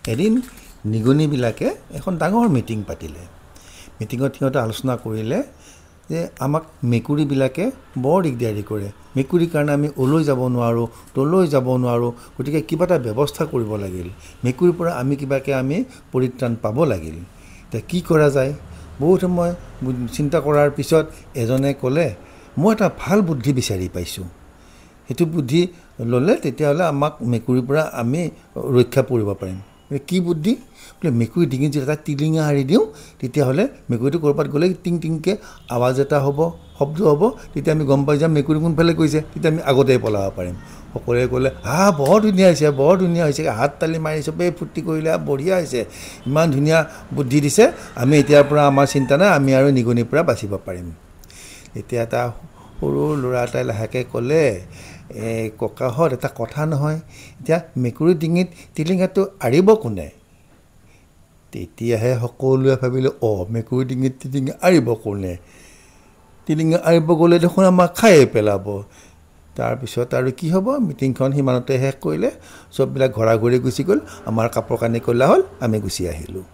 এদিন নিগনিবিলাকে এখন ডাঙৰ মিটিং পাতিলে মিটিঙত সিহঁতে আলোচনা কৰিলে যে আমাক মেকুৰীবিলাকে বৰ দিগদাৰি কৰে মেকুৰীৰ কাৰণে আমি ওলৈ যাব নোৱাৰোঁ তলৈ যাব নোৱাৰোঁ গতিকে কিবা এটা ব্যৱস্থা কৰিব লাগিল মেকুৰীৰ পৰা আমি কিবাকে আমি পৰিত্ৰাণ পাব লাগিল এতিয়া কি কৰা যায় বহুত সময় চিন্তা কৰাৰ পিছত এজনে ক'লে মই এটা ভাল বুদ্ধি বিচাৰি পাইছোঁ সেইটো বুদ্ধি ল'লে তেতিয়াহ'লে আমাক মেকুৰীৰ পৰা আমি ৰক্ষা পৰিব পাৰিম কি বুদ্ধি বোলে মেকুৰী ডিঙিত যদি এটা টিলিঙা আঁৰি দিওঁ তেতিয়াহ'লে মেকুৰীটো ক'ৰবাত গ'লে টিং টিংকৈ আৱাজ এটা হ'ব শব্দ হ'ব তেতিয়া আমি গম পাই যাম মেকুৰী কোনফালে গৈছে তেতিয়া আমি আগতেই পলাব পাৰিম সকলোৱে ক'লে বৰ ধুনীয়া হৈছে হাত তালি মাৰি চবেই ফূৰ্তি কৰিলে বঢ়িয়া হৈছে ইমান ধুনীয়া বুদ্ধি দিছে আমি এতিয়াৰ পৰা আমাৰ চিন্তা নাই আমি আৰু নিগনিৰ পৰা বাচিব পাৰিম এতিয়া এটা সৰু ল'ৰা এটাই লাহেকৈ ক'লে ককাহঁত এটা কথা নহয় এতিয়া মেকুৰী ডিঙিত টিলিঙাটো আঁৰিব কোনে তেতিয়াহে সকলোৱে ভাবিলে মেকুৰী ডিঙিত টিলিঙা আঁৰিব কোনে টিলিঙা আঁৰিব গ'লে দেখোন আমাক খায়ে পেলাব তাৰপিছত আৰু কি হ'ব মিটিংখন সিমানতে শেষ কৰিলে চববিলাক ঘৰা ঘৰি গুচি গ'ল আমাৰ কাপোৰ কানি ক'লা হ'ল আমি গুচি আহিলোঁ